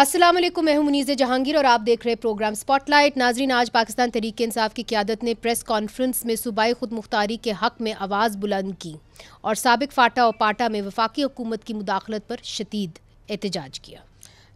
अस्सलाम वालेकुम, मैं हूं मुनीज़ जहांगीर और आप देख रहे हैं प्रोग्राम स्पॉटलाइट। नाजरीन, आज पाकिस्तान तहरीक इंसाफ की क़यादत ने प्रेस कॉन्फ्रेंस में सूबाई खुद मुख्तारी के हक़ में आवाज़ बुलंद की और साबिक फाटा और पाटा में वफाकी हुकूमत की मुदाखलत पर शदीद एहतजाज किया।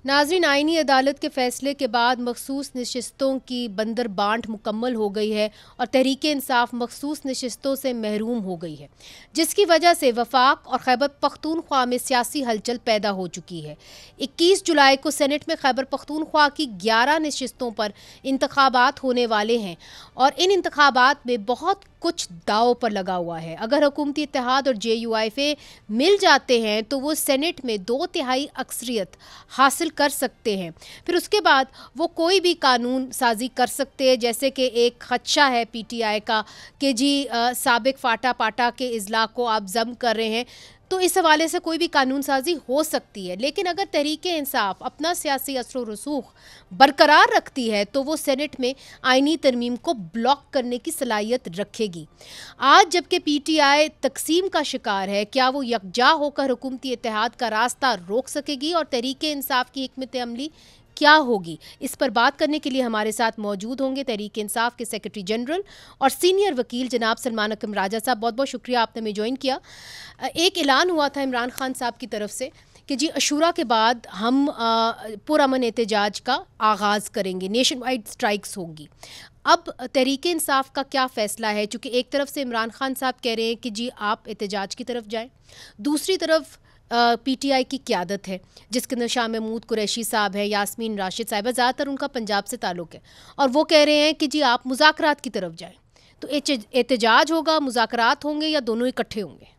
नाजरीन, आईनी अदालत के फैसले के बाद मखसूस नशिस्तों की बंदर बांट मुकम्मल हो गई है और तहरीक इंसाफ मखसूस नशिस्तों से महरूम हो गई है, जिसकी वजह से वफाक और खैबर पख्तूनख्वा में सियासी हलचल पैदा हो चुकी है। 21 जुलाई को सेनेट में खैबर पख्तूनख्वा की 11 नशिस्तों पर इंतखाबात होने वाले हैं और इन इंतखाबात में बहुत कुछ दाव पर लगा हुआ है। अगर हुकूमती इत्तेहाद और JUIF मिल जाते हैं तो वो सेनेट में 2/3 अक्सरियत हासिल कर सकते हैं। फिर उसके बाद वो कोई भी कानून साजी कर सकते हैं, जैसे कि एक खदशा है PTI का कि जी साबिक फाटा पाटा के इजला को आप जम कर रहे हैं, तो इस हवाले से कोई भी कानून साजी हो सकती है। लेकिन अगर तहरीक इंसाफ अपना सियासी असर व रसूख बरकरार रखती है तो वो सेनेट में आइनी तरमीम को ब्लॉक करने की सलाहियत रखेगी। आज जबकि PTI तकसीम का शिकार है, क्या वो यकजा होकर हुकूमती इत्तेहाद का रास्ता रोक सकेगी और तहरीक इंसाफ की हिकमत अमली क्या होगी? इस पर बात करने के लिए हमारे साथ मौजूद होंगे तहरीक इंसाफ के सेक्रेटरी जनरल और सीनियर वकील जनाब सलमान अकरम राजा साहब। बहुत बहुत शुक्रिया, आपने हमें ज्वाइन किया। एक ऐलान हुआ था इमरान खान साहब की तरफ से कि जी अशूरा के बाद हम पुरअमन एहतजाज का आगाज़ करेंगे, नेशन वाइड स्ट्राइक्स होंगी। अब तहरीक इंसाफ का क्या फ़ैसला है? चूँकि एक तरफ से इमरान खान साहब कह रहे हैं कि जी आप एहतजाज की तरफ जाएँ, दूसरी तरफ PTI की क़यादत है जिसके अंदर शाह महमूद कुरैशी साहब है, यास्मीन राशिद साहिबा, ज़्यादातर उनका पंजाब से ताल्लुक़ है, और वो कह रहे हैं कि जी आप मुज़ाकरात की तरफ जाएं। तो एहतजाज होगा, मुज़ाकरात होंगे या दोनों इकट्ठे होंगे?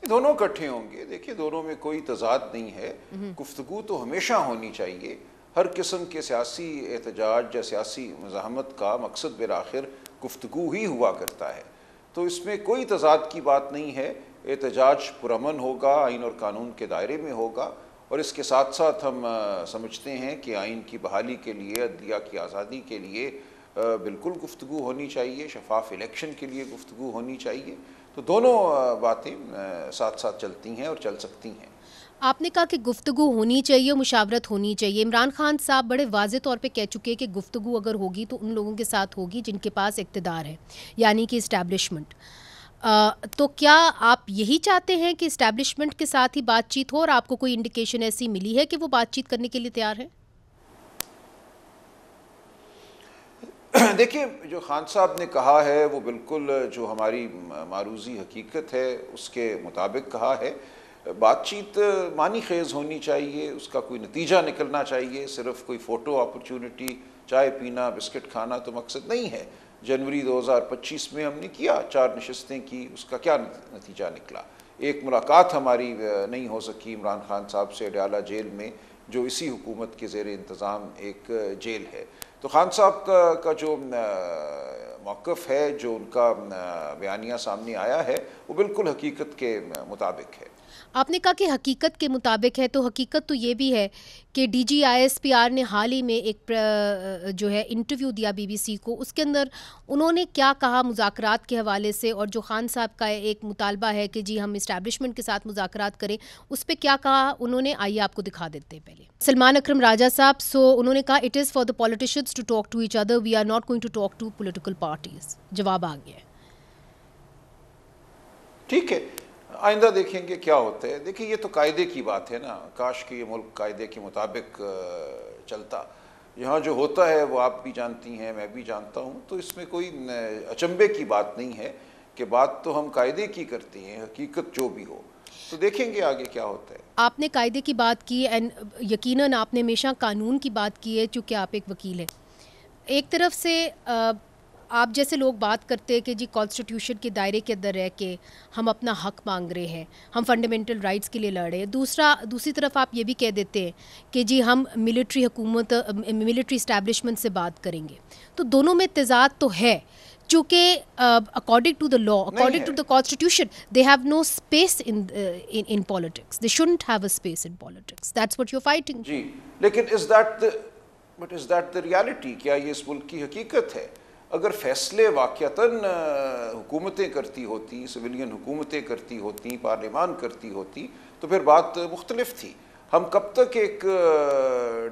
दोनों इकट्ठे होंगे। देखिए, दोनों में कोई तज़ाद नहीं है। गुफ्तगू तो हमेशा होनी चाहिए। हर किस्म के सियासी एहतजाज या सियासी मज़ाहमत का मकसद बिलाखिर गुफ्तगू ही हुआ करता है, तो इसमें कोई तज़ाद की बात नहीं है। एहतजाज पुरअमन होगा, आइन और कानून के दायरे में होगा, और इसके साथ साथ हम समझते हैं कि आइन की बहाली के लिए, अदलिया की आज़ादी के लिए बिल्कुल गुफ्तगू होनी चाहिए, शफाफ इलेक्शन के लिए गुफ्तगू होनी चाहिए। तो दोनों बातें साथ साथ चलती हैं और चल सकती हैं। आपने कहा कि गुफ्तगू होनी चाहिए, मुशावरत होनी चाहिए। इमरान खान साहब बड़े वाज़े तौर पे कह चुके हैं कि गुफ्तगू अगर होगी तो उन लोगों के साथ होगी जिनके पास इक़्तिदार है, यानी कि इस्टेब्लिशमेंट। तो क्या आप यही चाहते हैं कि इस्टेब्लिशमेंट के साथ ही बातचीत हो, और आपको कोई इंडिकेशन ऐसी मिली है कि वो बातचीत करने के लिए तैयार है? देखिए, जो खान साहब ने कहा है वो बिल्कुल जो हमारी मारूज़ी हकीकत है उसके मुताबिक कहा है। बातचीत मानी खेज़ होनी चाहिए, उसका कोई नतीजा निकलना चाहिए। सिर्फ कोई फ़ोटो अपॉर्चुनिटी, चाय पीना, बिस्किट खाना तो मकसद नहीं है। जनवरी 2025 में हमने किया, 4 नशस्तें की, उसका क्या नतीजा निकला? एक मुलाकात हमारी नहीं हो सकी इमरान खान साहब से अडयाला जेल में, जो इसी हुकूमत के ज़ेर इंतज़ाम एक जेल है। तो खान साहब का जो मौक़िफ़ है, जो उनका बयानिया सामने आया है, वो बिल्कुल हकीकत के मुताबिक है। आपने कहा कि हकीकत के मुताबिक है, तो हकीकत तो ये भी है कि DG ISPR ने हाल ही में एक जो है इंटरव्यू दिया BBC को। उसके अंदर उन्होंने क्या कहा मुज़ाकरात के हवाले से, और जो खान साहब का एक मुतालबा है कि जी हम इस्टेब्लिशमेंट के साथ मुज़ाकरात करें, उस पर क्या कहा उन्होंने, आइए आपको दिखा देते हैं। पहले सलमान अकरम राजा साहब, उन्होंने कहा it is for the politicians to talk to each other, we are not going to talk to political parties. जवाब आ गया है। ठीक है, आइंदा देखेंगे क्या होता है। देखिए, ये तो कायदे की बात है ना, काश कि ये मुल्क कायदे के मुताबिक चलता। यहाँ जो होता है वो आप भी जानती हैं, मैं भी जानता हूँ, तो इसमें कोई अचंभे की बात नहीं है कि बात तो हम कायदे की करते हैं, हकीकत जो भी हो। तो देखेंगे आगे क्या होता है। आपने कायदे की बात की, एंड यकीनन आपने हमेशा कानून की बात की है, चूँकि आप एक वकील हैं। एक तरफ से आप जैसे लोग बात करते हैं कि जी कॉन्स्टिट्यूशन के दायरे के अंदर रह के हम अपना हक मांग रहे हैं, हम फंडामेंटल राइट्स के लिए लड़ रहे हैं। दूसरी तरफ आप ये भी कह देते हैं कि जी हम मिलिट्री हुकूमत, मिलिट्री इस्टेब्लिशमेंट से बात करेंगे। तो दोनों में तज़ाद तो है, चूँकि according to the law, according to the constitution, they have no space in politics, they shouldn't have a space in politics, that's what you are fighting. जी, लेकिन इज़ दैट द रियलिटी? क्या ये इस मुल्क की हकीकत है? अगर फ़ैसले वाक़यतन हुकूमतें करती होती, सिविलियन हुकूमतें करती होती, पार्लिमान करती होती, तो फिर बात मुख्तलिफ थी। हम कब तक एक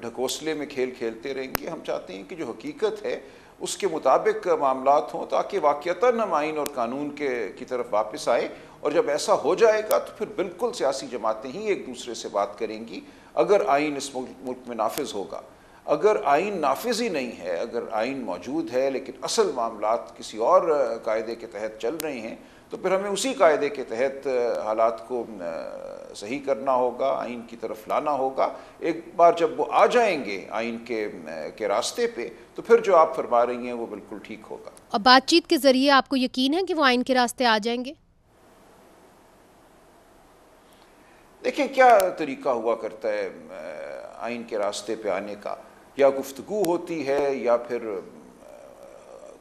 ढकोसले में खेल खेलते रहेंगे? हम चाहते हैं कि जो हकीकत है उसके मुताबिक मामलात हों, ताकि वाक़यतन हम आइन और कानून की तरफ वापस आए। और जब ऐसा हो जाएगा तो फिर बिल्कुल सियासी जमातें ही एक दूसरे से बात करेंगी। अगर आइन इस मुल्क में नाफिज होगा, अगर आइन नाफिज ही नहीं है, अगर आइन मौजूद है लेकिन असल मामलात किसी और कायदे के तहत चल रहे हैं, तो फिर हमें उसी कायदे के तहत हालात को सही करना होगा, आइन की तरफ लाना होगा। एक बार जब वो आ जाएंगे आइन के रास्ते पे, तो फिर जो आप फरमा रही हैं वो बिल्कुल ठीक होगा। और बातचीत के जरिए आपको यकीन है कि वो आइन के रास्ते आ जाएंगे? देखिए, क्या तरीका हुआ करता है आइन के रास्ते पे आने का? या गुफ्तगू होती है या फिर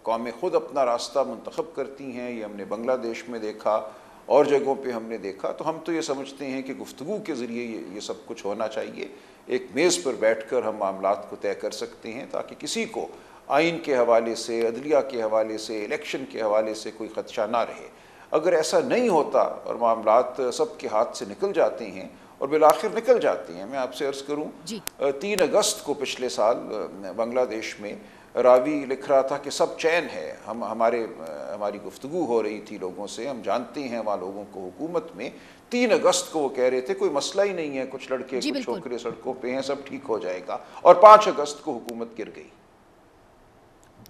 कौमें ख़ुद अपना रास्ता मुंतखब करती हैं। ये हमने बांग्लादेश में देखा और जगहों पे हमने देखा। तो हम तो ये समझते हैं कि गुफ्तगू के ज़रिए ये सब कुछ होना चाहिए। एक मेज़ पर बैठकर हम मामलात को तय कर सकते हैं, ताकि किसी को आइन के हवाले से, अदलिया के हवाले से, इलेक्शन के हवाले से कोई ख़दशा ना रहे। अगर ऐसा नहीं होता और मामलात सबके हाथ से निकल जाते हैं, और बिलाखिर निकल जाते हैं, मैं आपसे अर्ज़ करूँ 3 अगस्त को पिछले साल बांग्लादेश में रावी लिख रहा था कि सब चैन है। हमारी गुफ्तगू हो रही थी लोगों से, हम जानते हैं वहाँ लोगों को हुकूमत में 3 अगस्त को वो कह रहे थे कोई मसला ही नहीं है, कुछ लड़के कुछ छोकरे सड़कों पे हैं, सब ठीक हो जाएगा। और 5 अगस्त को हुकूमत गिर गई।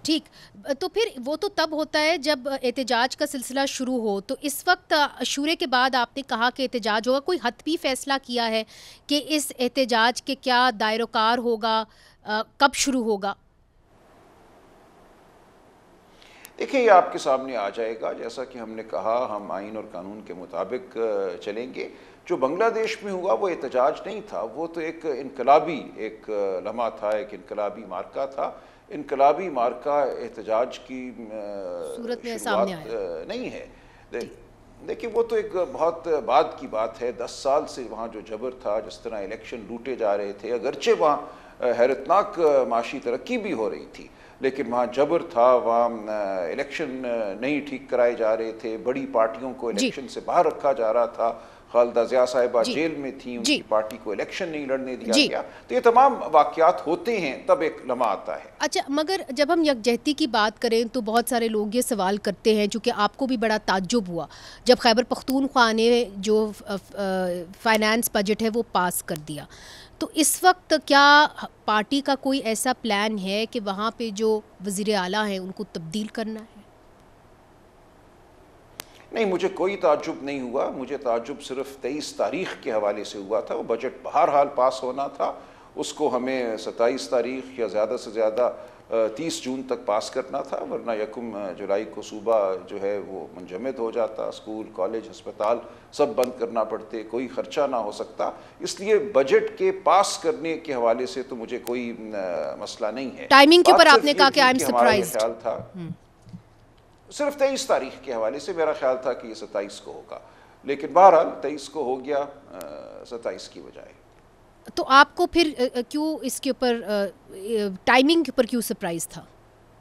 ठीक, तो फिर वो तो तब होता है जब एहतजाज का सिलसिला शुरू हो। तो इस वक्त अशूरे के बाद आपने कहा कि एहतजाज होगा, कोई हतमी फ़ैसला किया है कि इस एहतजाज के क्या दायरोकार होगा, कब शुरू होगा? देखिए, ये आपके सामने आ जाएगा। जैसा कि हमने कहा, हम आइन और कानून के मुताबिक चलेंगे। जो बांग्लादेश में हुआ वो एहतजाज नहीं था, वो तो एक इनकलाबी एक लम्हा था, एक इनकलाबी मार्का था। इनकलाबी मार्का एहतजाज की सूरत में सामने आया नहीं है। देखिए, वो तो एक बहुत बाद की बात है। 10 साल से वहाँ जो जबर था, जिस तरह इलेक्शन लूटे जा रहे थे, अगरचे वहाँ हैरतनाक माशी तरक्की भी हो रही थी, लेकिन वहाँ जबर था, वहाँ इलेक्शन नहीं ठीक कराए जा रहे थे, बड़ी पार्टियों को इलेक्शन से बाहर रखा जा रहा था। खालिदा ज़िया साहिबा जेल में थी, उनकी पार्टी को इलेक्शन नहीं लड़ने दिया गया। तो ये तमाम वाक़यात होते हैं, तब एक लम्हा आता है। अच्छा, मगर जब हम यकजहती की बात करें तो बहुत सारे लोग ये सवाल करते हैं, चूँकि आपको भी बड़ा ताज्जुब हुआ जब खैबर पख्तूनख्वा ने जो फाइनेंस बजट है वो पास कर दिया, तो इस वक्त क्या पार्टी का कोई ऐसा प्लान है कि वहाँ पे जो वज़ीर आला हैं उनको तब्दील करना है? नहीं, मुझे कोई ताज्जुब नहीं हुआ। मुझे ताज्जुब सिर्फ 23 तारीख़ के हवाले से हुआ था। वो बजट बहरहाल पास होना था, उसको हमें 27 तारीख़ या ज़्यादा से ज़्यादा 30 जून तक पास करना था, वरना 1 जुलाई को सूबा जो है वो मुंजमद हो जाता। स्कूल, कॉलेज, अस्पताल सब बंद करना पड़ते, कोई ख़र्चा ना हो सकता। इसलिए बजट के पास करने के हवाले से तो मुझे कोई मसला नहीं है। टाइमिंग के ऊपर आपने कहा कि आई एम सरप्राइज्ड। ख्याल था सिर्फ 23 तारीख के हवाले से मेरा ख्याल था कि ये 27 को होगा, लेकिन बहरहाल 23 को हो गया 27 की बजाय। तो आपको फिर क्यों इसके ऊपर टाइमिंग के ऊपर क्यों सरप्राइज था,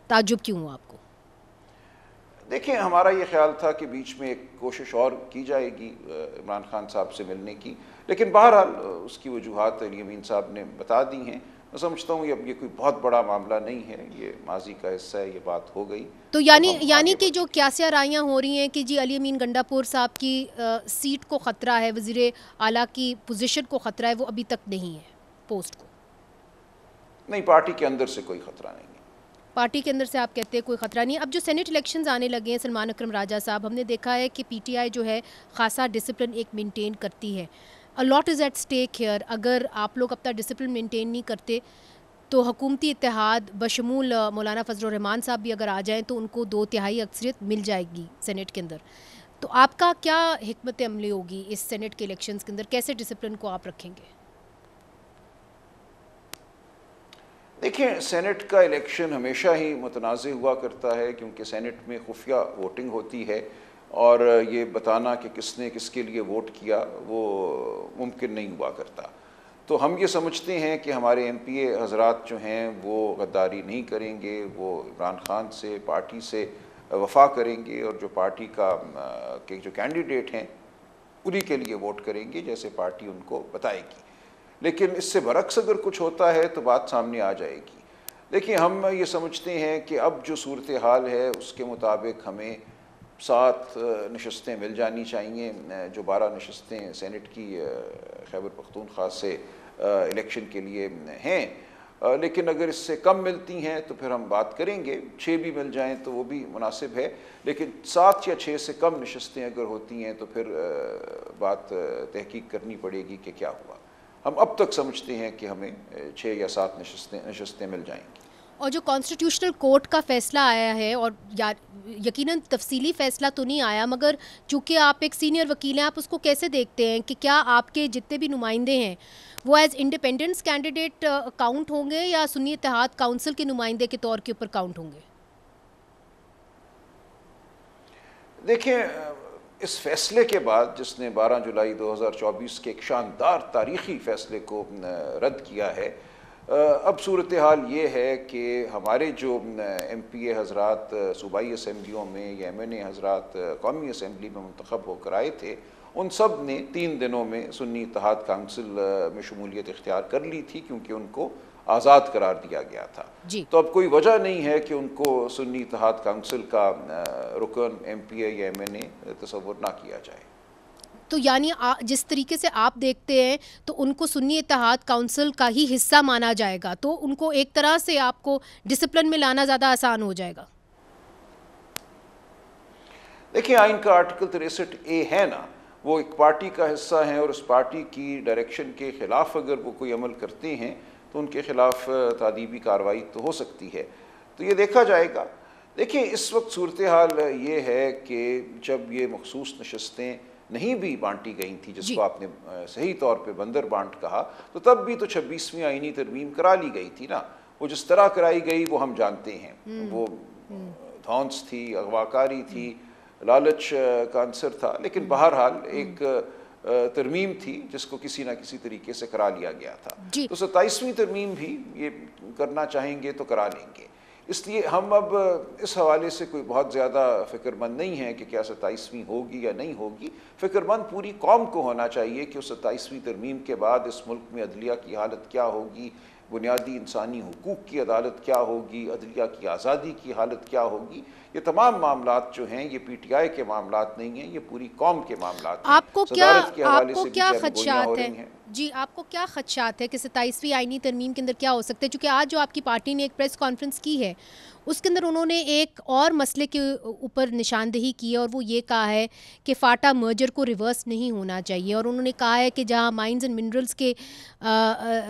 ताज्जुब क्यों हुआ आपको? देखिए, हमारा ये ख्याल था कि बीच में एक कोशिश और की जाएगी इमरान खान साहब से मिलने की, लेकिन बहरहाल उसकी वजूहात अली अमीन साहब ने बता दी हैं। मैं समझता हूँ ये कोई बहुत बड़ा मामला नहीं है, ये माजी का हिस्सा है, ये बात हो गई। तो यानी कि जो क्यासिया राइयाँ हो रही हैं कि जी अली अमीन गंडापुर साहब की सीट को ख़तरा है, वज़ीर आला की पोजीशन को ख़तरा है, वो अभी तक नहीं है, पोस्ट को? नहीं, पार्टी के अंदर से कोई ख़तरा नहीं है। पार्टी के अंदर से आप कहते हैं कोई ख़तरा नहीं है। अब जो सेनेट इलेक्शंस आने लगे हैं, सलमान अकरम राजा साहब, हमने देखा है कि PTI जो है ख़ासा डिसिप्लिन एक मेंटेन करती है। A lot is at stake here. अगर आप लोग अपना डिसिप्लिन मेंटेन नहीं करते तो हुकूमती इत्तेहाद बशमूल मौलाना फजलुर रहमान साहब भी अगर आ जाएँ तो उनको 2/3 अक्सरियत मिल जाएगी सेनेट के अंदर। तो आपका क्या हिकमत अमली होगी इस सेनेट के इलेक्शंस के अंदर, कैसे डिसिप्लिन को आप रखेंगे? देखिए, सेनेट का इलेक्शन हमेशा ही मुतनाज़ हुआ करता है, क्योंकि सेनेट में खुफिया वोटिंग होती है और ये बताना कि किसने किसके लिए वोट किया वो मुमकिन नहीं हुआ करता। तो हम ये समझते हैं कि हमारे MPA हज़रात जो हैं वो गद्दारी नहीं करेंगे, वो इमरान खान से, पार्टी से वफ़ा करेंगे और जो पार्टी के जो कैंडिडेट हैं उन्हीं के लिए वोट करेंगे जैसे पार्टी उनको बताएगी। लेकिन इससे बरक्स अगर कुछ होता है तो बात सामने आ जाएगी। देखिए, हम ये समझते हैं कि अब जो सूरत हाल है उसके मुताबिक हमें 7 नशस्तें मिल जानी चाहिए। जो 12 नशस्तें सेनेट की खैबर पख्तूनख्वा से इलेक्शन के लिए हैं, लेकिन अगर इससे कम मिलती हैं तो फिर हम बात करेंगे। 6 भी मिल जाएं तो वो भी मुनासिब है, लेकिन 7 या 6 से कम नशस्तें अगर होती हैं तो फिर बात तहकीक करनी पड़ेगी कि क्या हुआ। हम अब तक समझते हैं कि हमें 6 या 7 नशस्तें मिल जाएंगी। और जो कॉन्स्टिट्यूशनल कोर्ट का फैसला आया है, और यकीनन तफसीली फैसला तो नहीं आया, मगर चूँकि आप एक सीनियर वकील हैं, आप उसको कैसे देखते हैं कि क्या आपके जितने भी नुमाइंदे हैं वो एज इंडिपेंडेंस कैंडिडेट काउंट होंगे या सुन्नी इत्तेहाद काउंसिल के नुमाइंदे के तौर के ऊपर काउंट होंगे? देखिए, इस फैसले के बाद जिसने 12 जुलाई 2024 के एक शानदार तारीखी फैसले को रद्द किया है, अब सूरत हाल ये है कि हमारे जो MPA हजरात सूबाई असम्बलियों में या MNA हजरात कौमी असम्बली में मुंतखब होकर आए थे, उन सब ने 3 दिनों में सुन्नी इत्तेहाद काउंसिल में शमूलियत इख्तियार कर ली थी, क्योंकि उनको आज़ाद करार दिया गया था। तो अब कोई वजह नहीं है कि उनको सुन्नी इत्तेहाद काउंसिल का रुकन MPA या MNA तस्वुर ना किया जाए। तो यानी जिस तरीके से आप देखते हैं तो उनको सुन्नी इत्तेहाद काउंसिल का ही हिस्सा माना जाएगा, तो उनको एक तरह से आपको डिसिप्लिन में लाना ज़्यादा आसान हो जाएगा। देखिए, आइन का आर्टिकल 63A है ना, वो एक पार्टी का हिस्सा है और उस पार्टी की डायरेक्शन के ख़िलाफ़ अगर वो कोई अमल करते हैं तो उनके ख़िलाफ़ तादीबी कार्रवाई तो हो सकती है। तो ये देखा जाएगा। देखिए, इस वक्त सूरत हाल ये है कि जब ये मखसूस नशस्तें नहीं भी बांटी गई थी, जिसको आपने सही तौर पे बंदर बांट कहा, तो तब भी तो 26वीं आईनी तरमीम करा ली गई थी ना। वो जिस तरह कराई गई वो हम जानते हैं। वो धौंस थी, अगवाकारी थी, लालच का अंसर था, लेकिन बहरहाल एक तरमीम थी जिसको किसी ना किसी तरीके से करा लिया गया था। तो 27वीं तरमीम भी ये करना चाहेंगे तो करा लेंगे। इसलिए हम अब इस हवाले से कोई बहुत ज़्यादा फ़िक्रमंद नहीं है कि क्या 27वीं होगी या नहीं होगी। फ़िक्रमंद पूरी कौम को होना चाहिए कि उस 27वीं तरमीम के बाद इस मुल्क में अदलिया की हालत क्या होगी, बुनियादी इंसानी हुकूक की अदालत क्या होगी, अदलिया की आज़ादी की हालत क्या होगी। ये तमाम मामलात जो हैं ये PTI के मामलात नहीं हैं, ये पूरी कौम के मामलात हैं। आपको क्या खदशात है जी, आपको क्या खदशात है कि 27वीं आईनी तरमीम के अंदर क्या हो सकता है? क्योंकि आज जो आपकी पार्टी ने एक प्रेस कॉन्फ्रेंस की है उसके अंदर उन्होंने एक और मसले के ऊपर निशानदेही की है, और वो ये कहा है कि फाटा मर्जर को रिवर्स नहीं होना चाहिए। और उन्होंने कहा है कि जहाँ माइंस एंड मिनरल्स के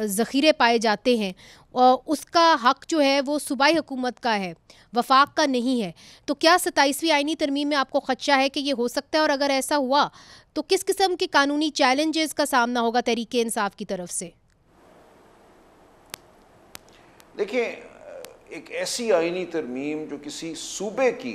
ज़ख़ीरे पाए जाते हैं और उसका हक़ जो है वो सूबाई हुकूमत का है, वफाक का नहीं है। तो क्या 27वीं आईनी तरमीम में आपको खदशा है कि ये हो सकता है, और अगर ऐसा हुआ तो किस किस्म के कानूनी चैलेंजेस का सामना होगा तहरीके इंसाफ की तरफ से? देखिए, एक ऐसी आईनी तरमीम जो किसी सूबे की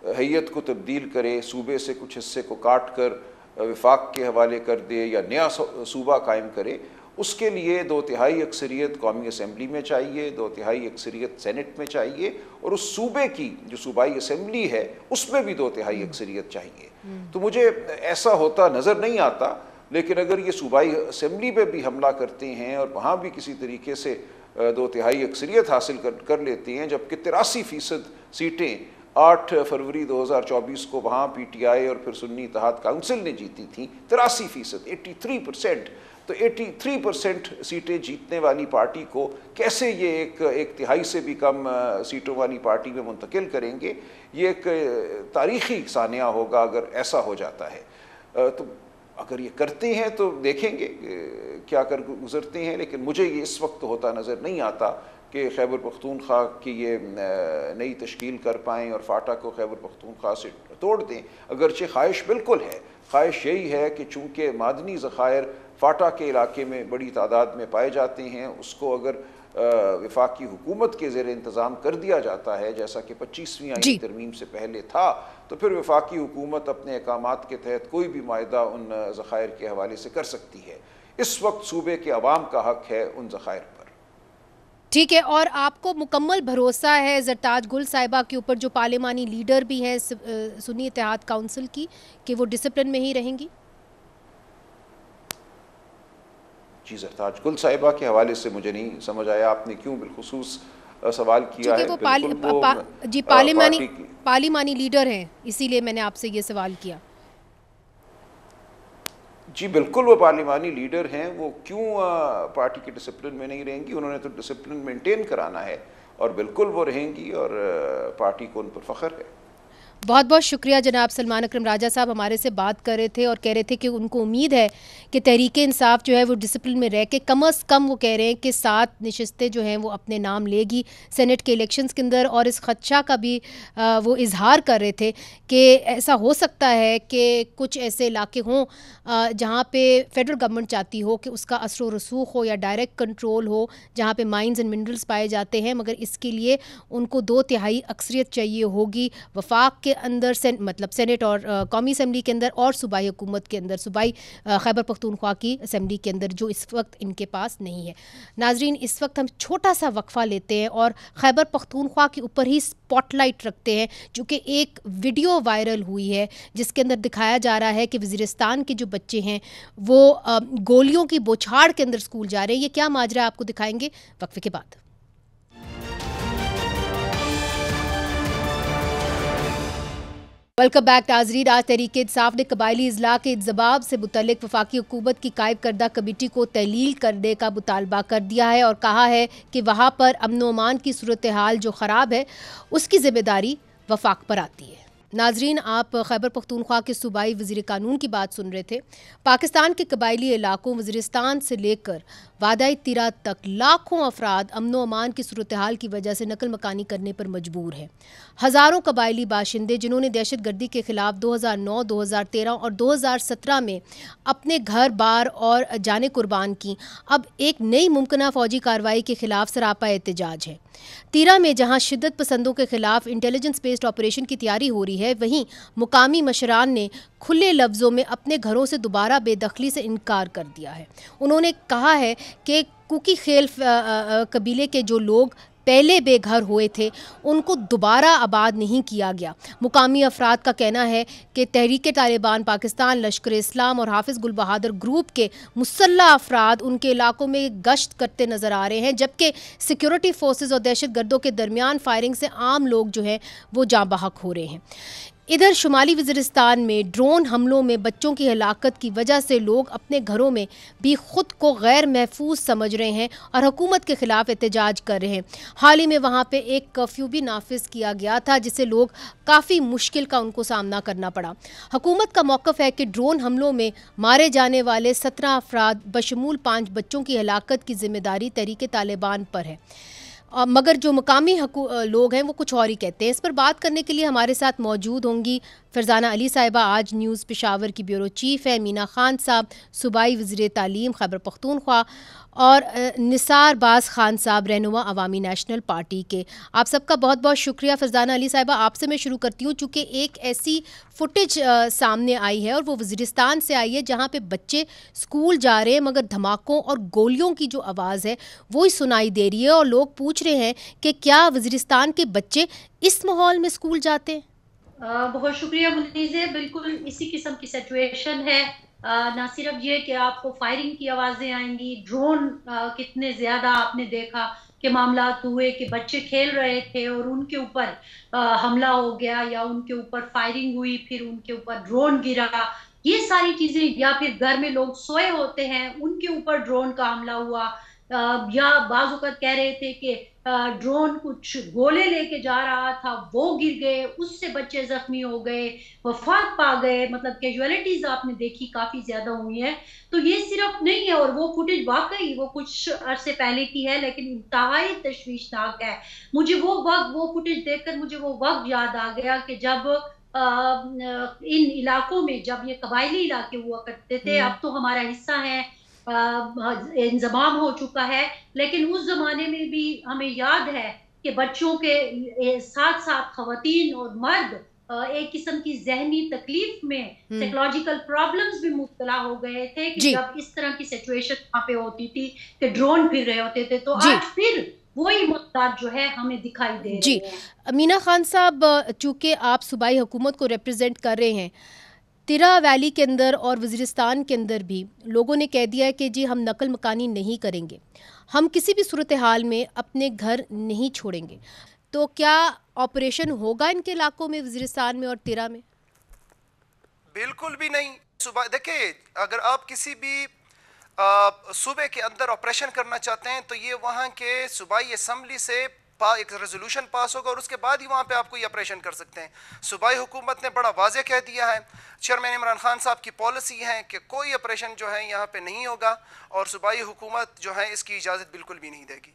हैयत को तब्दील करे, सूबे से कुछ हिस्से को काट कर वफाक के हवाले कर दे या नया सूबा कायम करे, उसके लिए 2/3 अक्सरियत कौमी असम्बली में चाहिए, 2/3 अक्सरियत सेनेट में चाहिए, और उस सूबे की जो सूबाई असम्बली है उसमें भी 2/3 अक्सरियत चाहिए। तो मुझे ऐसा होता नज़र नहीं आता, लेकिन अगर ये सूबाई असम्बली पे भी हमला करते हैं और वहाँ भी किसी तरीके से 2/3 अक्सरियत हासिल कर लेते हैं, जबकि 83% सीटें 8 फरवरी 2024 को वहाँ PTI और फिर सुन्नी इत्तेहाद काउंसिल ने जीती थी। 83%, 83%। तो 83% सीटें जीतने वाली पार्टी को कैसे ये एक तिहाई से भी कम सीटों वाली पार्टी में मुंतकिल करेंगे? ये एक तारीख़ी सानिया होगा अगर ऐसा हो जाता है। तो अगर ये करते हैं तो देखेंगे क्या कर गुजरते हैं, लेकिन मुझे ये इस वक्त होता नज़र नहीं आता कि खैबर पख्तूनख्वा की ये नई तश्कील कर पाएँ और फाटा को खैबर पख्तूनख्वा से तोड़ दें। अगरचे ख्वाहिश बिल्कुल है, ख्वाहिश यही है कि चूँकि मादनी ज़खायर फाटा के इलाके में बड़ी तादाद में पाए जाते हैं, उसको अगर वफाकी हुकूमत के ज़ेर इंतज़ाम कर दिया जाता है जैसा कि 25वीं आईनी तरमीम से पहले था, तो फिर वफाकी हुकूमत अपने अहकामात के तहत कोई भी मायदा उन ज़खायर के हवाले से कर सकती है। इस वक्त सूबे के अवाम का हक है उन ज़खायर पर। ठीक है, और आपको मुकम्मल भरोसा है ज़रताज गुल साहिबा के ऊपर, जो पार्लिमानी लीडर भी हैं सुन्नी इत्तेहाद काउंसिल की, कि वो डिसिप्लिन में ही रहेंगी? जी ज़रताज गुल साहिबा के हवाले से मुझे नहीं समझ आया आपने क्यों बिलखुसूस सवाल किया है। बिल्कुल वो पार्लिमानी लीडर हैं, इसीलिए मैंने आपसे ये सवाल किया। जी बिल्कुल वो पार्लिमानी लीडर हैं, वो क्यों पार्टी के डिसिप्लिन में नहीं रहेंगी, उन्होंने तो डिसिप्लिन मेंटेन कराना है और बिल्कुल वो रहेंगी और पार्टी को उन पर फ़ख्र है। बहुत बहुत शुक्रिया जनाब सलमान अकरम राजा साहब हमारे से बात कर रहे थे और कह रहे थे कि उनको उम्मीद है कि तहरीके इंसाफ जो है वो डिसिप्लिन में रह के कम अज़ कम वो कह रहे हैं कि 7 नशस्तें जो हैं वो अपने नाम लेगी सेनेट के इलेक्शंस के अंदर। और इस खदशा का भी वो इजहार कर रहे थे कि ऐसा हो सकता है कि कुछ ऐसे इलाके हों जहाँ पे फेडरल गवर्नमेंट चाहती हो कि उसका असर व रसूख हो या डायरेक्ट कंट्रोल हो, जहाँ पे माइंस एंड मिनरल्स पाए जाते हैं, मगर इसके लिए उनको 2/3 अक्सरियत चाहिए होगी वफाक के अंदर मतलब सेनेट और कौमी असम्बली के अंदर और सूबाई हुकूमत के अंदर, सूबाई खैबर पख्तूनख्वा की असम्बली के अंदर, जो इस वक्त इनके पास नहीं है। नाजरीन, इस वक्त हम छोटा सा वक्फा लेते हैं और खैबर पख्तूनख्वा के ऊपर ही स्पॉटलाइट रखते हैं, जो कि एक वीडियो वायरल हुई है जिसके अंदर दिखाया जा रहा है कि वज़ीरिस्तान के जो बच्चे हैं वो गोलियों की बौछार के अंदर स्कूल जा रहे हैं। ये क्या माजरा आपको दिखाएंगे वक्फे के बाद। वेलकम बैक नाज़रीन। आज तहरीके इंसाफ ने कबायली इजला के इंजमाम से मुतल्लिक वफाकी हुकूमत की कायम करदा कमेटी को तहलील करने का मुतालबा कर दिया है और कहा है कि वहाँ पर अमन व अमान की सूरत हाल जो ख़राब है उसकी ज़िम्मेदारी वफाक पर आती है। नाजरीन, आप खैबर पख्तूनख्वा के सूबाई वज़ीर कानून की बात सुन रहे थे। पाकिस्तान के कबायली इलाकों वज़ीरिस्तान से लेकर वादाई तिरा तक लाखों अफराद अमन व अमान की सूरत हाल की वजह से नकल मकानी करने पर मजबूर हैं। हज़ारों कबायली बाशिंदे जिन्होंने दहशत गर्दी के ख़िलाफ़ 2009, 2013 और 2017 में अपने घर बार और जाने कुर्बान की, अब एक नई मुमकिना फ़ौजी कार्रवाई के ख़िलाफ़ सरापा एहतजाज है। तीरा में जहां शिद्दत पसंदों के खिलाफ इंटेलिजेंस बेस्ड ऑपरेशन की तैयारी हो रही है, वहीं मुकामी मशरान ने खुले लफ्ज़ों में अपने घरों से दोबारा बेदखली से इनकार कर दिया है। उन्होंने कहा है कि कुकी खेल कबीले के जो लोग पहले बेघर हुए थे उनको दोबारा आबाद नहीं किया गया। मुकामी अफराद का कहना है कि तहरीके तालिबान पाकिस्तान, लश्कर इस्लाम और हाफिज़ गुल बहादुर ग्रुप के मुसल्लह अफराद उनके इलाकों में गश्त करते नज़र आ रहे हैं, जबकि सिक्योरिटी फोर्सेस और दहशत गर्दों के दरमियान फायरिंग से आम लोग जो हैं वो जाँ बहक हो रहे हैं। इधर शुमाली वज़ीरिस्तान में ड्रोन हमलों में बच्चों की हलाकत की वजह से लोग अपने घरों में भी ख़ुद को गैर महफूज समझ रहे हैं और हुकूमत के ख़िलाफ़ एहतजाज कर रहे हैं। हाल ही में वहाँ पे एक कर्फ्यू भी नाफिज किया गया था जिससे लोग काफ़ी मुश्किल का उनको सामना करना पड़ा। हुकूमत का मौक़िफ़ है कि ड्रोन हमलों में मारे जाने वाले 17 अफराद बशमूल 5 बच्चों की हलाकत की ज़िम्मेदारी तहरीके तालिबान पर है, मगर जो मुकामी लोग हैं वो कुछ और ही कहते हैं। इस पर बात करने के लिए हमारे साथ मौजूद होंगी फरजाना अली साहिबा, आज न्यूज़ पेशावर की ब्यूरो चीफ़ है, मीना खान साहब सूबाई वज़ीर तालीम खैबर पख्तूनख्वा, और निसार बाज़ खान साहब रहनुमा अवामी नेशनल पार्टी के। आप सबका बहुत बहुत शुक्रिया। फरजाना अली साहिबा, आपसे मैं शुरू करती हूँ, चूँकि एक ऐसी फुटेज सामने आई है और वो वज़ीरिस्तान से आई है जहाँ पे बच्चे स्कूल जा रहे हैं मगर धमाकों और गोलियों की जो आवाज़ है वो ही सुनाई दे रही है और लोग पूछ रहे हैं कि क्या वज़ीरिस्तान के बच्चे इस माहौल में स्कूल जाते हैं? बहुत शुक्रिया मुनीज़े, बिल्कुल इसी किस्म की सिचुएशन है। ना सिर्फ ये कि आपको फायरिंग की आवाज़ें आएंगी, ड्रोन कितने ज़्यादा आपने देखा कि मामलात हुए कि बच्चे खेल रहे थे और उनके ऊपर हमला हो गया या उनके ऊपर फायरिंग हुई, फिर उनके ऊपर ड्रोन गिरा। ये सारी चीज़ें, या फिर घर में लोग सोए होते हैं उनके ऊपर ड्रोन का हमला हुआ, या बाज़ वक़्त कह रहे थे कि ड्रोन कुछ गोले लेके जा रहा था, वो गिर गए, उससे बच्चे जख्मी हो गए, वफात पा गए। मतलब कैजुअलिटीज आपने देखी काफी ज्यादा हुई है। तो ये सिर्फ नहीं है, और वो फुटेज वाकई वो कुछ अरसे पहले की है लेकिन इंतहाई तशवीशनाक है। मुझे वो फुटेज देखकर मुझे वो वक्त याद आ गया कि जब इन इलाकों में जब ये कबायली इलाके हुआ करते थे, अब तो हमारा हिस्सा है, इंजमाम हो चुका है, लेकिन उस जमाने में भी हमें याद है कि बच्चों के साथ साथ खवातीन और मर्द एक किस्म की जहनी तकलीफ में, साइकोलॉजिकल प्रॉब्लम्स भी मुब्तला हो गए थे कि जब इस तरह की सिचुएशन वहां पे होती थी कि ड्रोन फिर रहे होते थे। तो आज फिर वही मुद्दा जो है हमें दिखाई दे रही है। मीना खान साहब, चूंकि आप सूबाई हुकूमत को रिप्रेजेंट कर रहे हैं, तिरा वैली के अंदर और वज़ीरिस्तान के अंदर भी लोगों ने कह दिया है कि जी हम नकल मकानी नहीं करेंगे, हम किसी भी सूरत हाल में अपने घर नहीं छोड़ेंगे। तो क्या ऑपरेशन होगा इनके इलाकों में, वज़ीरिस्तान में और तिरा में? बिल्कुल भी नहीं। सुबह देखिए, अगर आप किसी भी सूबे के अंदर ऑपरेशन करना चाहते हैं तो ये वहाँ के सूबाई असम्बली से एक रेजोल्यूशन पास होगा और उसके बाद ही वहाँ पे आप कोई ऑपरेशन कर सकते हैं। सूबाई हुकूमत ने बड़ा वाज़े कह दिया है, चेयरमैन इमरान खान साहब की पॉलिसी है कि कोई ऑपरेशन जो है यहाँ पे नहीं होगा और सूबाई हुकूमत जो है इसकी इजाज़त बिल्कुल भी नहीं देगी।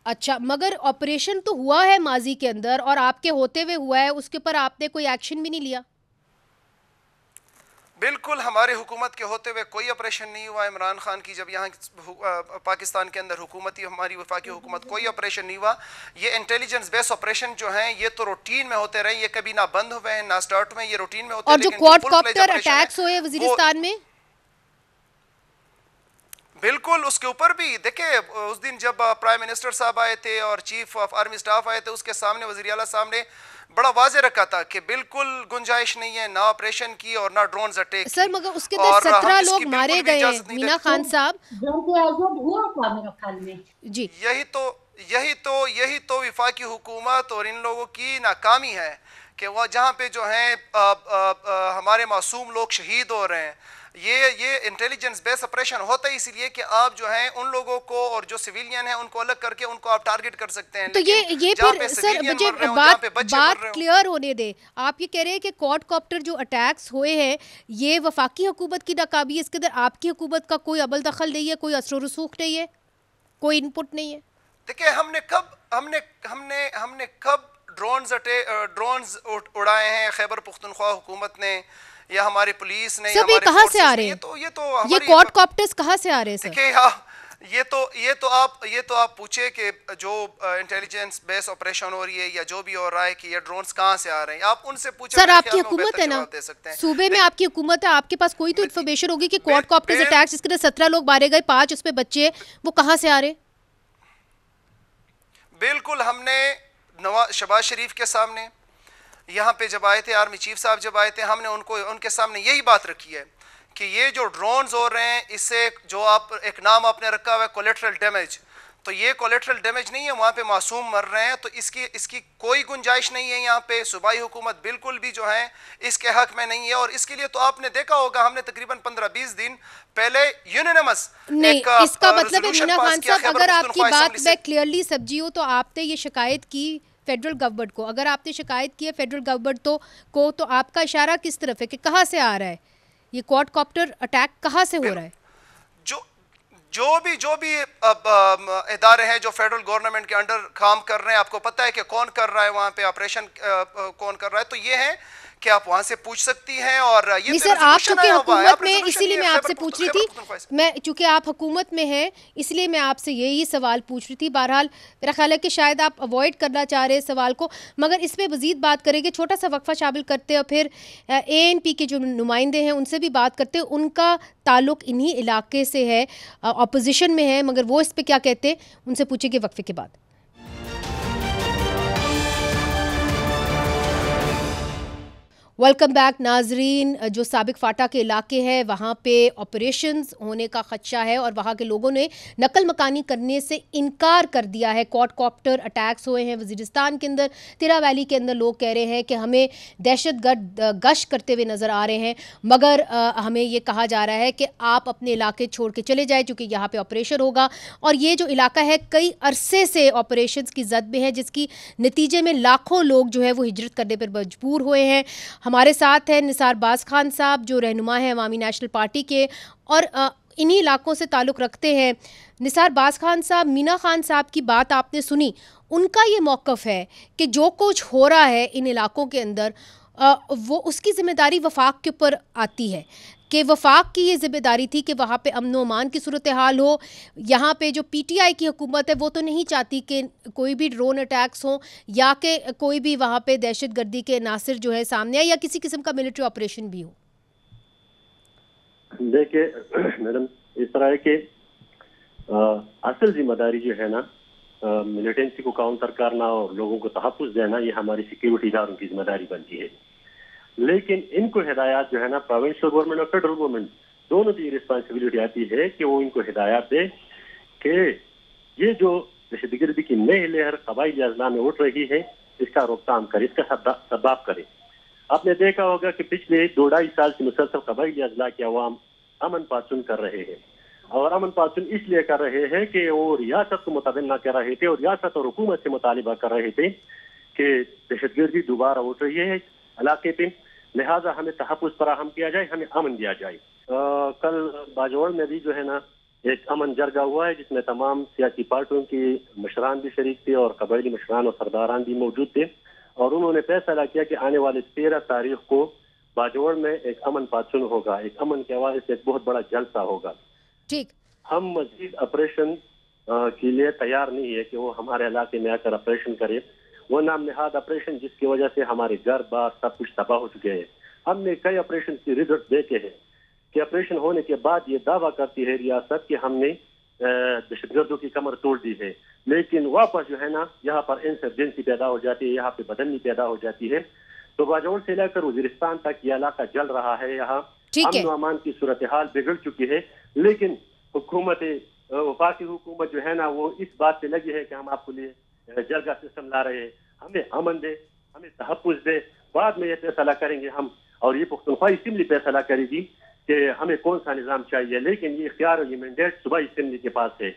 अच्छा, मगर ऑपरेशन तो हुआ है माजी के अंदर और आपके होते हुए हुआ है, उसके ऊपर आपने कोई एक्शन भी नहीं लिया? बिल्कुल, हमारे हुकूमत के होते हुए कोई ऑपरेशन नहीं हुआ। इमरान खान की जब यहाँ पाकिस्तान के अंदर हुकूमत ही हमारी वफाकी हुकूमत, कोई ऑपरेशन नहीं हुआ। ये इंटेलिजेंस बेस्ड ऑपरेशन जो हैं ये तो रूटीन में होते रहे, ये कभी ना बंद हुए हैं ना स्टार्ट में, ये रूटीन में होते हैं। और जो क्वाडकॉप्टर अटैक्स हुए वज़ीरिस्तान में, बिल्कुल उसके ऊपर भी देखिए, उस दिन जब प्राइम मिनिस्टर साहब आए थे और चीफ ऑफ आर्मी स्टाफ आए थे, उसके सामने वज़ीर आला साहब ने बड़ा वाज़े रखा था कि बिल्कुल गुंजाइश नहीं है ना ऑपरेशन की और ना ड्रोन्स अटैक। सर मगर उसके अंदर 17 लोग मारे गए हैं मीना खान साहब जी। यही तो वफाकी हुकूमत और इन लोगों की नाकामी है कि वह जहाँ पे जो है हमारे मासूम लोग शहीद हो रहे हैं। ये इंटेलिजेंस बेस्ड ऑपरेशन होता है इसलिए कि आप जो है उन लोगों को और जो सिविलियन है उनको अलग करके उनको आप टारगेट कर सकते हैं। तो ये फिर सर मुझे बात क्लियर होने दे, आप ये कह रहे हैं कि क्वाडकॉप्टर जो अटैक्स हुए हैं ये वफाकी हुकूमत की नाकामी है, इसके अंदर आपकी हुकूमत का कोई अमल दखल नहीं है, कोई असर रसूख नहीं है, कोई इनपुट नहीं है? देखिए, हमने कब ड्रोन्स उड़ाए हैं खैबर पुख्तनख्वा हुकूमत ने या हमारी पुलिस ने? सब ये कहाँ से आ रहे हैं? ये क्वाडकॉप्टर्स कहाँ से आ रहे हैं सर? देखिए, ये तो आप पूछे कि जो इंटेलिजेंस बेस्ड ऑपरेशन हो रही है या जो भी हो रहा है कि ये ड्रोन्स कहाँ से आ रहे हैं, आप उनसे पूछे। सर आपकी हुकूमत है ना, सूबे में आपकी हुकूमत है, आपके पास कोई तो इन्फॉर्मेशन होगी कि क्वाडकॉप्टर्स अटैक्स जिसके अंदर 17 लोग मारे गए, 5 उसमें बच्चे, वो कहाँ से आ रहे? बिल्कुल, हमने नवाज शहबाज शरीफ के सामने यहाँ पे जब आए थे, आर्मी चीफ साहब जब आए थे, हमने उनके सामने यही बात रखी है कि ये जो ड्रोन्स हो रहे हैं इससे जो आप एक नाम आपने रखा हुआ है कोलेटरल डैमेज, तो ये कोलेटरल डैमेज नहीं है, वहाँ पे मासूम मर रहे हैं, तो इसकी कोई गुंजाइश नहीं है। यहाँ पे सूबाई हुकूमत बिल्कुल भी जो है इसके हक में नहीं है और इसके लिए तो आपने देखा होगा हमने तकरीबन 15-20 दिन पहले यूनिनमस नहीं, इसका मतलब है मीना खान साहब, अगर आपकी बात मैं क्लियरली समझी हूँ तो आपने ये शिकायत की फेडरल गवर्नमेंट को, अगर आपने शिकायत की है फेडरल गवर्नमेंट को तो आपका इशारा किस तरफ है कि कहाँ से आ रहा है ये क्वाडकॉप्टर अटैक, कहाँ से हो रहा है? जो भी इदारे हैं जो फेडरल गवर्नमेंट के अंडर काम कर रहे हैं, आपको पता है कि कौन कर रहा है वहाँ पे ऑपरेशन, कौन कर रहा है, तो ये है कि आप वहाँ से पूछ सकती हैं। और ये सर आप चूंकि हुकूमत में, इसीलिए मैं आपसे पूछ रही थी, मैं चूंकि आप हुकूमत में हैं इसलिए मैं आपसे यही सवाल पूछ रही थी। बहरहाल मेरा ख्याल है कि शायद आप अवॉइड करना चाह रहे हैं सवाल को, मगर इसमें मजीद बात करेंगे, छोटा सा वक्फा शामिल करते हैं और फिर ANP के जो नुमाइंदे हैं उनसे भी बात करते हैं। उनका ताल्लुक इन्हीं इलाके से है, अपोजिशन में है, मगर वो इस पर क्या कहते हैं उनसे पूछेंगे वक्फे के बाद। वेलकम बैक नाजरीन। जो साबिक फाटा के इलाके हैं वहाँ पे ऑपरेशंस होने का खदशा है और वहाँ के लोगों ने नकल मकानी करने से इनकार कर दिया है। क्वाडकॉप्टर अटैक्स हुए हैं वज़ीरिस्तान के अंदर, तिरा वैली के अंदर लोग कह रहे हैं कि हमें दहशतगर्द गश्त करते हुए नज़र आ रहे हैं, मगर हमें ये कहा जा रहा है कि आप अपने इलाके छोड़ के चले जाए क्योंकि यहाँ पर ऑपरेशन होगा। और ये जो इलाका है कई अरसे से ऑपरेशंस की जद में है, जिसकी नतीजे में लाखों लोग जो है वो हिजरत करने पर मजबूर हुए हैं। हमारे साथ हैं निसार बाज़ खान साहब जो रहनुमा हैं अवामी नेशनल पार्टी के और इन्हीं इलाकों से ताल्लुक़ रखते हैं। निसार बाज़ खान साहब, मीना खान साहब की बात आपने सुनी, उनका ये मौक़िफ़ है कि जो कुछ हो रहा है इन इलाकों के अंदर वो उसकी ज़िम्मेदारी वफाक के ऊपर आती है, कि वफाक की ये ज़िम्मेदारी थी कि वहाँ पे अमन व अमान की सूरत हाल हो। यहाँ पे जो PTI की हुकूमत है वो तो नहीं चाहती कि कोई भी ड्रोन अटैक्स हो या कि कोई भी वहाँ पे दहशत गर्दी के नासिर जो है सामने आए या किसी किस्म का मिलिट्री ऑपरेशन भी हो। देखिए मैडम, इस तरह है कि असल जिम्मेदारी जो है ना मिलिटेंसी को काउंटर करना और लोगों को तहफ़्फ़ुज़ देना, ये हमारी सिक्योरिटी इदारों की जिम्मेदारी बनती है। लेकिन इनको हिदायत जो है ना प्रोविंशियल गवर्नमेंट और फेडरल गवर्नमेंट दोनों की रिस्पॉन्सिबिलिटी आती है कि वो इनको हिदायत दे कि ये जो दहशतगर्दी की नई लहर कबायली अजला में उठ रही है इसका रोकथाम करे, इसका सबाब करे। आपने देखा होगा कि पिछले 2-2.5 साल से मुसलसल कबायली अजला के अवाम अमन पासुन कर रहे हैं, और अमन पासुन इसलिए कर रहे हैं कि वो रियासत को मुतबिल कर रहे थे और रियासत और हुकूमत से मुतालिबा कर रहे थे कि दहशतगर्दी दोबारा उठ रही है इलाके पे, लिहाजा हमें तहफ़्फ़ुज़ फराहम किया जाए, हमें अमन दिया जाए। कल बाजौड़ में भी जो है ना एक अमन जरगा हुआ है जिसमें तमाम सियासी पार्टियों के मशरान भी शरीक थे और कबायली मशरान और सरदारान भी मौजूद थे, और उन्होंने फैसला किया कि आने वाले 13 तारीख को बाजौड़ में एक अमन पासुन होगा, एक अमन के हवाले से एक बहुत बड़ा जलसा होगा। ठीक, हम मजीद ऑपरेशन के लिए तैयार नहीं है कि वो हमारे इलाके में आकर ऑपरेशन करे, वो नाम निहाद ऑपरेशन जिसकी वजह से हमारे घर बार सब कुछ तबाह हो चुके हैं। हमने कई ऑपरेशन की रिजल्ट देखे हैं कि ऑपरेशन होने के बाद ये दावा करती है रियासत कि हमने दहशतगर्दों की कमर तोड़ दी है, लेकिन वापस जो है ना यहाँ पर इंसर्जेंसी पैदा हो जाती है, यहाँ पे बदलनी पैदा हो जाती है। तो बाजौड़ से लेकर वजीरिस्तान तक ये इलाका जल रहा है, यहाँ अमन अमान की सूरत हाल बिगड़ चुकी है, लेकिन हुकूमत वफाकी हुकूमत जो है ना वो इस बात पे लगी है कि हम आपके लिए जरगा सिस्टम ला रहे हैं, हमें अमन दे, हमें तहफ़्फ़ुज़ दे, बाद में ये फैसला करेंगे हम, और ये पुख्तनख्वा असेंबली फैसला करेगी कि हमें कौन सा निज़ाम चाहिए। लेकिन ये इख्तियार और ये मैंडेट सूबाई असेंबली के पास है।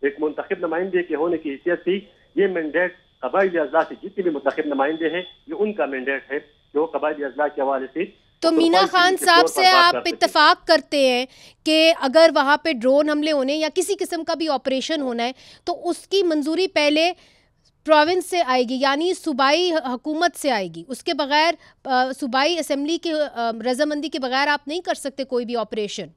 एक मुंतखब नुमाइंदे के होने की हैसियत से ये मैंडेट कबायली अजला से जितने भी मुंतखब नुमाइंदे हैं ये उनका मैंडेट है कि वो कबायली अजला के हवाले से। तो मीना खान साहब से आप इत्तफाक करते हैं कि अगर वहाँ पे ड्रोन हमले होने या किसी किस्म का भी ऑपरेशन होना है तो उसकी मंजूरी पहले प्रोविंस से आएगी, यानी सूबाई हुकूमत से आएगी, उसके बगैर सूबाई असेंबली की रजामंदी के बगैर आप नहीं कर सकते कोई भी ऑपरेशन,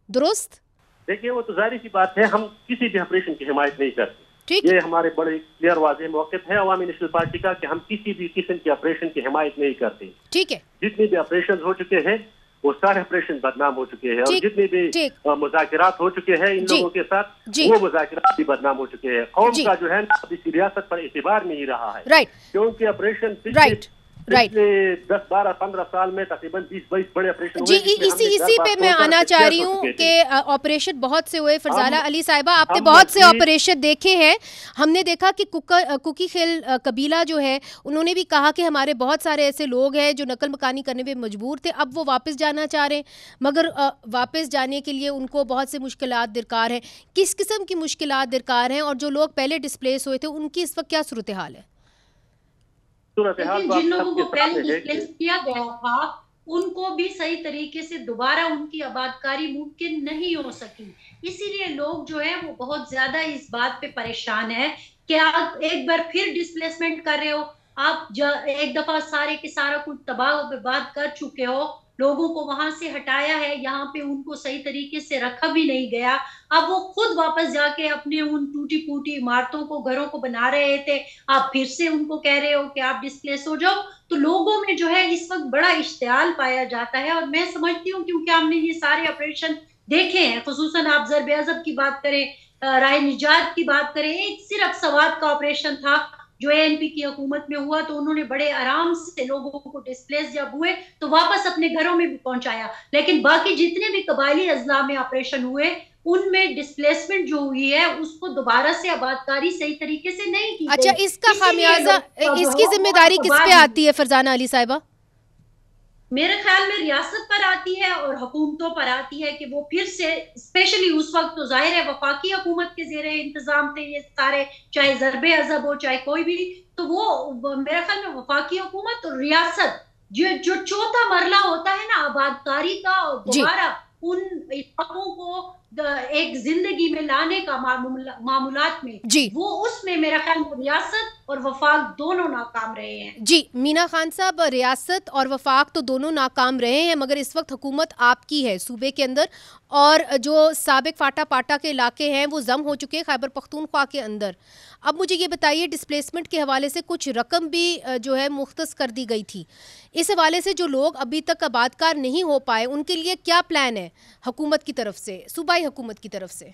दुरुस्त? देखिए वो तो जाहिर सी बात है, हम किसी भी ऑपरेशन की हिमायत नहीं करते। ठीक, ये हमारे बड़े क्लियर वाज़ेह मौक़िफ़ है अवामी नेशनल पार्टी का कि हम किसी भी किस्म के ऑपरेशन की हिमायत नहीं करते। ठीक है, जितने भी ऑपरेशन हो चुके हैं वो सारे ऑपरेशन बदनाम हो चुके हैं, और जितने भी मुज़ाकिरात हो चुके हैं इन लोगों के साथ वो मुज़ाकिरात भी बदनाम हो चुके हैं। कौम का जो है अब इस रियासत पर एतबार नहीं रहा है, क्योंकि ऑपरेशन पिछले 10, 12, 15 साल में तकरीबन 20-22 बड़े ऑपरेशन जी, इसी पे मैं आना चाह रही हूँ कि ऑपरेशन बहुत से हुए। फरजाना अली साहिबा, आपने बहुत से ऑपरेशन देखे हैं, हमने देखा कि कुकी खेल कबीला जो है उन्होंने भी कहा कि हमारे बहुत सारे ऐसे लोग हैं जो नकल मकानी करने पे मजबूर थे, अब वो वापस जाना चाह रहे हैं, मगर वापस जाने के लिए उनको बहुत से मुश्किलात दरकार हैं। किस किस्म की मुश्किलात दरकार हैं, और जो लोग पहले डिस्प्लेस हुए थे उनकी इस वक्त क्या सूरत हाल है? जिन लोगों को पहले डिस्प्लेस किया गया था उनको भी सही तरीके से दोबारा उनकी आबादकारी मुमकिन नहीं हो सकी, इसीलिए लोग जो है वो बहुत ज्यादा इस बात पे परेशान है कि आप एक बार फिर डिस्प्लेसमेंट कर रहे हो, आप एक दफा सारे के सारा कुछ तबाह बर्बाद कर चुके हो, लोगों को वहां से हटाया है, यहाँ पे उनको सही तरीके से रखा भी नहीं गया, अब वो खुद वापस जाके अपने उन टूटी फूटी इमारतों को, घरों को बना रहे थे, आप फिर से उनको कह रहे हो कि आप डिस्प्लेस हो जाओ। तो लोगों में जो है इस वक्त बड़ा इश्तियाल पाया जाता है, और मैं समझती हूँ क्योंकि हमने ये सारे ऑपरेशन देखे हैं, खुसूसन आप ज़रब अज़ब की बात करें, राय निजात की बात करें, एक सिर्फ सवात का ऑपरेशन था जो एएनपी की हुकूमत में हुआ, तो उन्होंने बड़े आराम से लोगों को डिस्प्लेस जब हुए तो वापस अपने घरों में भी पहुंचाया, लेकिन बाकी जितने भी कबायली अजला में ऑपरेशन हुए उनमें डिस्प्लेसमेंट जो हुई है उसको दोबारा से आबादकारी सही तरीके से नहीं की। अच्छा, इसका खामियाजा, इसकी जिम्मेदारी किस पे आती है फरजाना अली साहिबा? मेरे ख्याल में रियासत पर आती है और हुकूमतों पर आती है कि वो फिर से, स्पेशली उस वक्त तो जाहिर है वफाकी हुकूमत के ज़ेरे इंतजाम थे ये सारे, चाहे ज़रबे अज़ब हो चाहे कोई भी, तो वो मेरे ख्याल में वफाकी हुकूमत और रियासत जो चौथा मरला होता है ना आबादकारी का, और दोबारा उन इलाकों को एक जिंदगी में लाने का मामूलात में, वो उसमें मेरा ख्याल में रियासत और वफाक दोनों नाकाम रहे हैं। जी मीना खान साहब, रियासत और वफाक तो दोनों नाकाम रहे हैं, मगर इस वक्त हुकूमत आपकी है सूबे के अंदर, और जो साबिक फाटा पाटा के इलाके हैं वो जम हो चुके हैं खैबर पख्तूनख्वा के अंदर। अब मुझे ये बताइए, डिस्प्लेसमेंट के हवाले से कुछ रकम भी जो है मुख्तस कर दी गई थी, इस हवाले से जो लोग अभी तक आबादकार नहीं हो पाए उनके लिए क्या प्लान है हुकूमत की तरफ से, सूबाई हुकूमत की तरफ से?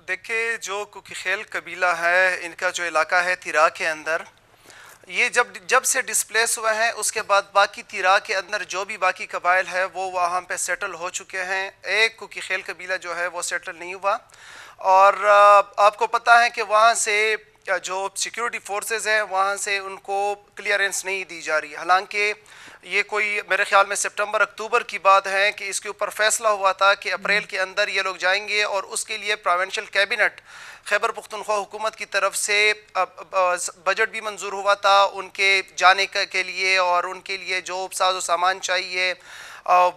देखिए, जो कुकी खेल कबीला है, इनका जो इलाका है तिरा के अंदर, ये जब से डिस्प्लेस हुए हैं उसके बाद बाकी तिरा के अंदर जो भी बाकी कबाइल है वो वहाँ पे सेटल हो चुके हैं। एक कुकी खेल कबीला जो है वो सेटल नहीं हुआ। और आपको पता है कि वहाँ से जो सिक्योरिटी फोर्सेस हैं वहाँ से उनको क्लियरेंस नहीं दी जा रही। हालांकि ये कोई मेरे ख्याल में सितंबर अक्टूबर की बात है कि इसके ऊपर फैसला हुआ था कि अप्रैल के अंदर ये लोग जाएंगे और उसके लिए प्रोविंशियल कैबिनेट खैबर पख्तूनख्वा हुकूमत की तरफ से बजट भी मंजूर हुआ था उनके जाने के लिए, और उनके लिए जो साजो सामान चाहिए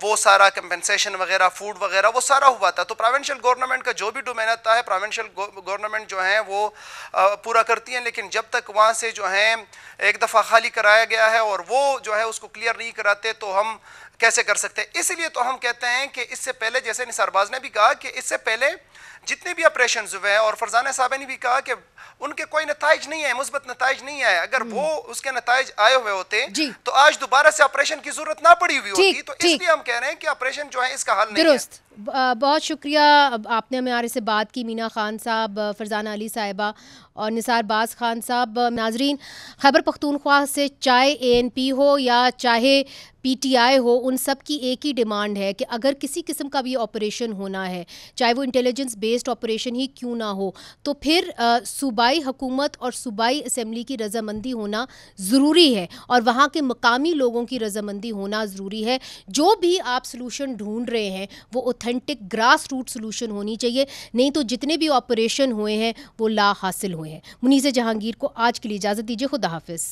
वो सारा कंपनसेशन वगैरह फूड वगैरह वो सारा हुआ था। तो प्रोविंशियल गवर्नमेंट का जो भी डोमेन है प्रोविंशियल गवर्नमेंट जो है वो पूरा करती हैं। लेकिन जब तक वहाँ से जो है एक दफ़ा खाली कराया गया है और वो जो है उसको क्लियर नहीं कराते तो हम कैसे कर सकते हैं। इसलिए तो हम कहते हैं कि इससे पहले, जैसे निसारबाज ने भी कहा कि इससे पहले जितने भी ऑपरेशन हुए हैं, और फरजाना साहब ने भी कहा कि उनके कोई नताइज नहीं है, मुस्बत नताइज नहीं आए। अगर वो उसके नताइज आए हुए होते तो आज दोबारा से ऑपरेशन की जरूरत ना पड़ी हुई होती। तो इसलिए हम कह रहे हैं कि ऑपरेशन जो है इसका हल नहीं है। बहुत शुक्रिया, आपने हमारे से बात की। मीना खान साहब, फरजाना अली साहिबा और निसारबाज खान साहब। नाजरीन, खैबर पख्तूनख्वा से चाहे ANP हो या चाहे PTI हो, उन सब की एक ही डिमांड है कि अगर किसी किस्म का भी ऑपरेशन होना है, चाहे वो इंटेलिजेंस बेस्ड ऑपरेशन ही क्यों ना हो, तो फिर सूबाई हुकूमत और सूबाई असम्बली की रजामंदी होना ज़रूरी है और वहाँ के मकामी लोगों की रजामंदी होना ज़रूरी है। जो भी आप सलूशन ढूंढ रहे हैं वो ऑथेंटिक ग्रास रूट सलूशन होनी चाहिए, नहीं तो जितने भी ऑपरेशन हुए हैं वो ला हासिल हुए हैं। मुनीज़ जहांगीर को आज के लिए इजाज़त दीजिए। खुदा हाफिज़।